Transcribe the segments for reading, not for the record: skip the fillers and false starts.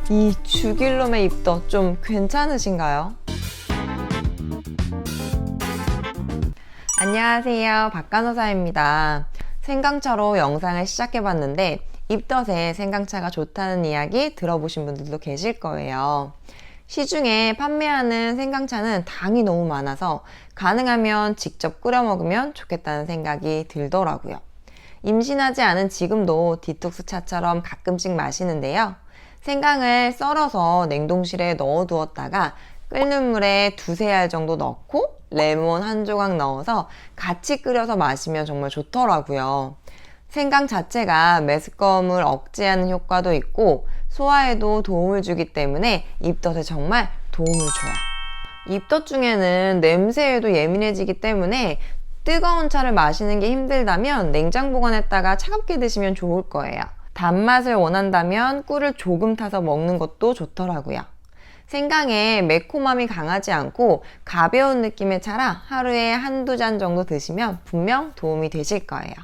이 죽일놈의 입덧 좀 괜찮으신가요? 안녕하세요, 박간호사입니다. 생강차로 영상을 시작해봤는데 입덧에 생강차가 좋다는 이야기 들어보신 분들도 계실 거예요. 시중에 판매하는 생강차는 당이 너무 많아서 가능하면 직접 끓여 먹으면 좋겠다는 생각이 들더라고요. 임신하지 않은 지금도 디톡스 차처럼 가끔씩 마시는데요. 생강을 썰어서 냉동실에 넣어두었다가 끓는 물에 두세 알 정도 넣고 레몬 한 조각 넣어서 같이 끓여서 마시면 정말 좋더라고요. 생강 자체가 메스꺼움을 억제하는 효과도 있고 소화에도 도움을 주기 때문에 입덧에 정말 도움을 줘요. 입덧 중에는 냄새에도 예민해지기 때문에 뜨거운 차를 마시는 게 힘들다면 냉장 보관했다가 차갑게 드시면 좋을 거예요. 단맛을 원한다면 꿀을 조금 타서 먹는 것도 좋더라고요. 생강에 매콤함이 강하지 않고 가벼운 느낌의 차라 하루에 한두 잔 정도 드시면 분명 도움이 되실 거예요.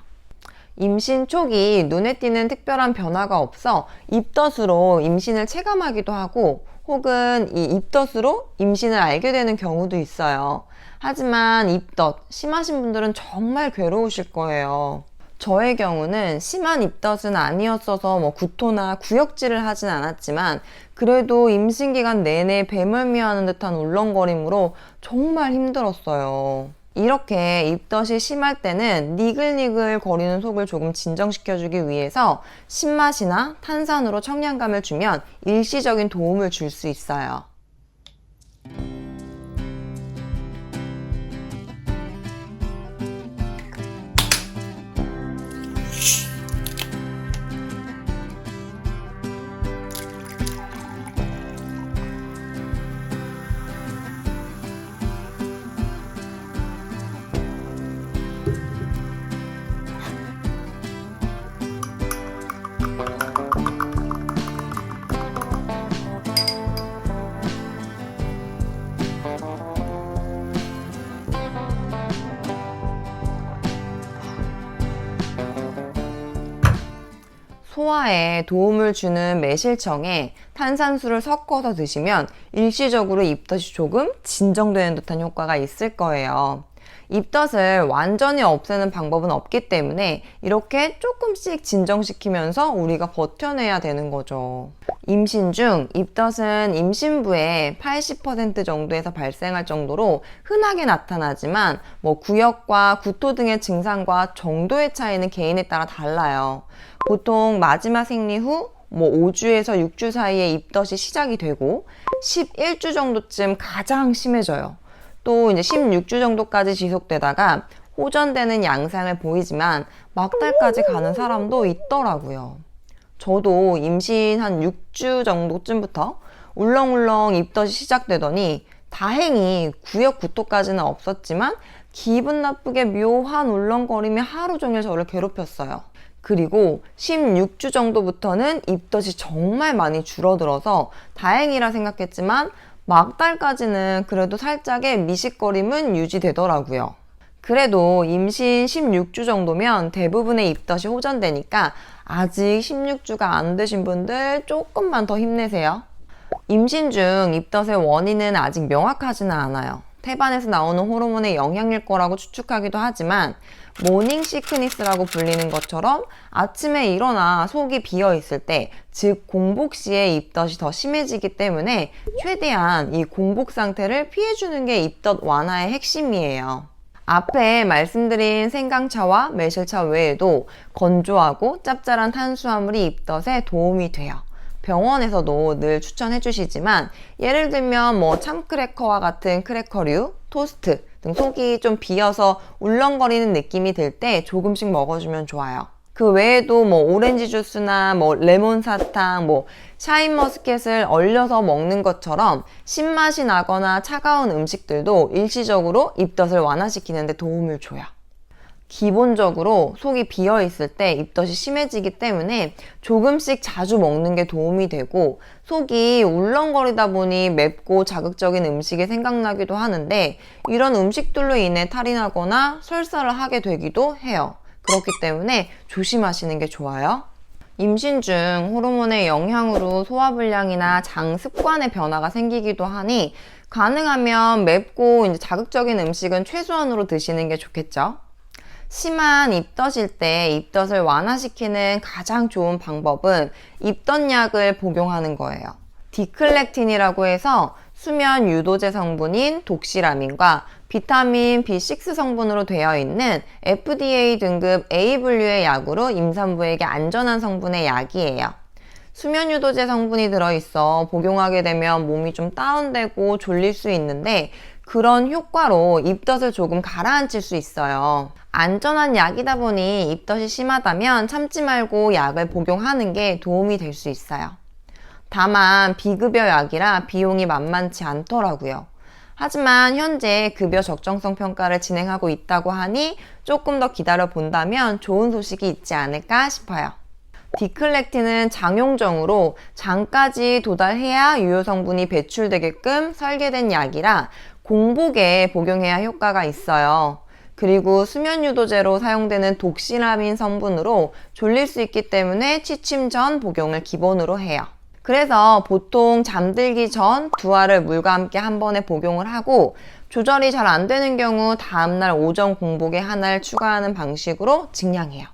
임신 초기 눈에 띄는 특별한 변화가 없어 입덧으로 임신을 체감하기도 하고 혹은 이 입덧으로 임신을 알게 되는 경우도 있어요. 하지만 입덧 심하신 분들은 정말 괴로우실 거예요. 저의 경우는 심한 입덧은 아니었어서 구토나 구역질을 하진 않았지만 그래도 임신기간 내내 배멀미하는 듯한 울렁거림으로 정말 힘들었어요. 이렇게 입덧이 심할 때는 니글니글 거리는 속을 조금 진정시켜주기 위해서 신맛이나 탄산으로 청량감을 주면 일시적인 도움을 줄 수 있어요. 소화에 도움을 주는 매실청에 탄산수를 섞어서 드시면 일시적으로 입덧이 조금 진정되는 듯한 효과가 있을 거예요. 입덧을 완전히 없애는 방법은 없기 때문에 이렇게 조금씩 진정시키면서 우리가 버텨내야 되는 거죠. 임신 중 입덧은 임신부의 80% 정도에서 발생할 정도로 흔하게 나타나지만 구역과 구토 등의 증상과 정도의 차이는 개인에 따라 달라요. 보통 마지막 생리 후 5주에서 6주 사이에 입덧이 시작이 되고 11주 정도쯤 가장 심해져요. 또 이제 16주 정도까지 지속되다가 호전되는 양상을 보이지만 막달까지 가는 사람도 있더라고요. 저도 임신 한 6주 정도쯤부터 울렁울렁 입덧이 시작되더니 다행히 구역 구토까지는 없었지만 기분 나쁘게 묘한 울렁거림이 하루 종일 저를 괴롭혔어요. 그리고 16주 정도부터는 입덧이 정말 많이 줄어들어서 다행이라 생각했지만 막달까지는 그래도 살짝의 미식거림은 유지되더라고요. 그래도 임신 16주 정도면 대부분의 입덧이 호전되니까 아직 16주가 안 되신 분들 조금만 더 힘내세요. 임신 중 입덧의 원인은 아직 명확하지는 않아요. 태반에서 나오는 호르몬의 영향일 거라고 추측하기도 하지만 모닝 시크니스라고 불리는 것처럼 아침에 일어나 속이 비어 있을 때, 즉 공복 시에 입덧이 더 심해지기 때문에 최대한 이 공복 상태를 피해주는 게 입덧 완화의 핵심이에요. 앞에 말씀드린 생강차와 매실차 외에도 건조하고 짭짤한 탄수화물이 입덧에 도움이 돼요. 병원에서도 늘 추천해 주시지만 예를 들면 참크래커와 같은 크래커류, 토스트 등 속이 좀 비어서 울렁거리는 느낌이 들 때 조금씩 먹어주면 좋아요. 그 외에도 뭐 오렌지 주스나 뭐 레몬 사탕, 뭐 샤인머스켓을 얼려서 먹는 것처럼 신맛이 나거나 차가운 음식들도 일시적으로 입덧을 완화시키는 데 도움을 줘요. 기본적으로 속이 비어 있을 때 입덧이 심해지기 때문에 조금씩 자주 먹는 게 도움이 되고, 속이 울렁거리다 보니 맵고 자극적인 음식이 생각나기도 하는데, 이런 음식들로 인해 탈이 나거나 설사를 하게 되기도 해요. 그렇기 때문에 조심하시는 게 좋아요. 임신 중 호르몬의 영향으로 소화불량이나 장 습관의 변화가 생기기도 하니, 가능하면 맵고 이제 자극적인 음식은 최소한으로 드시는 게 좋겠죠. 심한 입덧일 때 입덧을 완화시키는 가장 좋은 방법은 입덧약을 복용하는 거예요. 디클렉틴이라고 해서 수면 유도제 성분인 독시라민과 비타민 B6 성분으로 되어 있는 FDA 등급 A 분류의 약으로 임산부에게 안전한 성분의 약이에요. 수면 유도제 성분이 들어있어 복용하게 되면 몸이 좀 다운되고 졸릴 수 있는데, 그런 효과로 입덧을 조금 가라앉힐 수 있어요. 안전한 약이다 보니 입덧이 심하다면 참지 말고 약을 복용하는 게 도움이 될 수 있어요. 다만 비급여 약이라 비용이 만만치 않더라고요. 하지만 현재 급여 적정성 평가를 진행하고 있다고 하니 조금 더 기다려 본다면 좋은 소식이 있지 않을까 싶어요. 디클렉틴은 장용정으로 장까지 도달해야 유효 성분이 배출되게끔 설계된 약이라 공복에 복용해야 효과가 있어요. 그리고 수면 유도제로 사용되는 독시라민 성분으로 졸릴 수 있기 때문에 취침 전 복용을 기본으로 해요. 그래서 보통 잠들기 전 두 알을 물과 함께 한 번에 복용을 하고, 조절이 잘 안 되는 경우 다음날 오전 공복에 한 알 추가하는 방식으로 증량해요.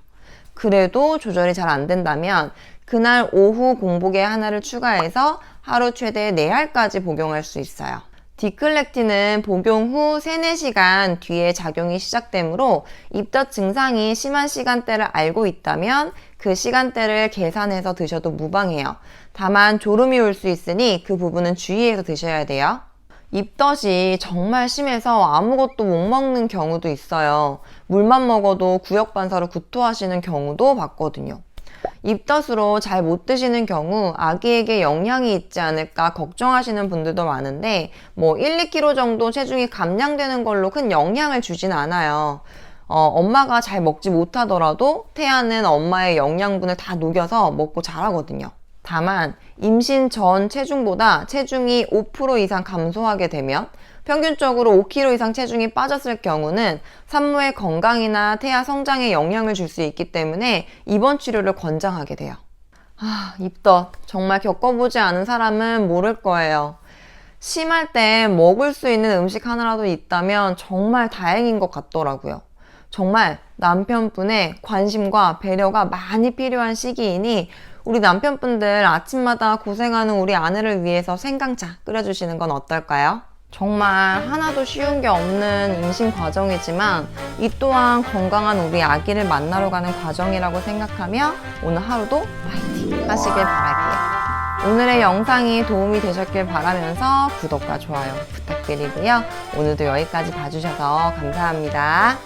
그래도 조절이 잘 안 된다면 그날 오후 공복에 하나를 추가해서 하루 최대 4알까지 복용할 수 있어요. 디클렉틴은 복용 후 3, 4시간 뒤에 작용이 시작되므로 입덧 증상이 심한 시간대를 알고 있다면 그 시간대를 계산해서 드셔도 무방해요. 다만 졸음이 올 수 있으니 그 부분은 주의해서 드셔야 돼요. 입덧이 정말 심해서 아무것도 못 먹는 경우도 있어요. 물만 먹어도 구역반사로 구토하시는 경우도 봤거든요. 입덧으로 잘 못 드시는 경우 아기에게 영향이 있지 않을까 걱정하시는 분들도 많은데, 1-2kg 정도 체중이 감량되는 걸로 큰 영향을 주진 않아요. 엄마가 잘 먹지 못하더라도 태아는 엄마의 영양분을 다 녹여서 먹고 자라거든요. 다만 임신 전 체중보다 체중이 5% 이상 감소하게 되면, 평균적으로 5kg 이상 체중이 빠졌을 경우는 산모의 건강이나 태아 성장에 영향을 줄 수 있기 때문에 입원 치료를 권장하게 돼요. 입덧 정말 겪어보지 않은 사람은 모를 거예요. 심할 때 먹을 수 있는 음식 하나라도 있다면 정말 다행인 것 같더라고요. 정말 남편분의 관심과 배려가 많이 필요한 시기이니 우리 남편분들 아침마다 고생하는 우리 아내를 위해서 생강차 끓여주시는 건 어떨까요? 정말 하나도 쉬운 게 없는 임신 과정이지만 이 또한 건강한 우리 아기를 만나러 가는 과정이라고 생각하며 오늘 하루도 파이팅 하시길 바랄게요. 오늘의 영상이 도움이 되셨길 바라면서 구독과 좋아요 부탁드리고요. 오늘도 여기까지 봐주셔서 감사합니다.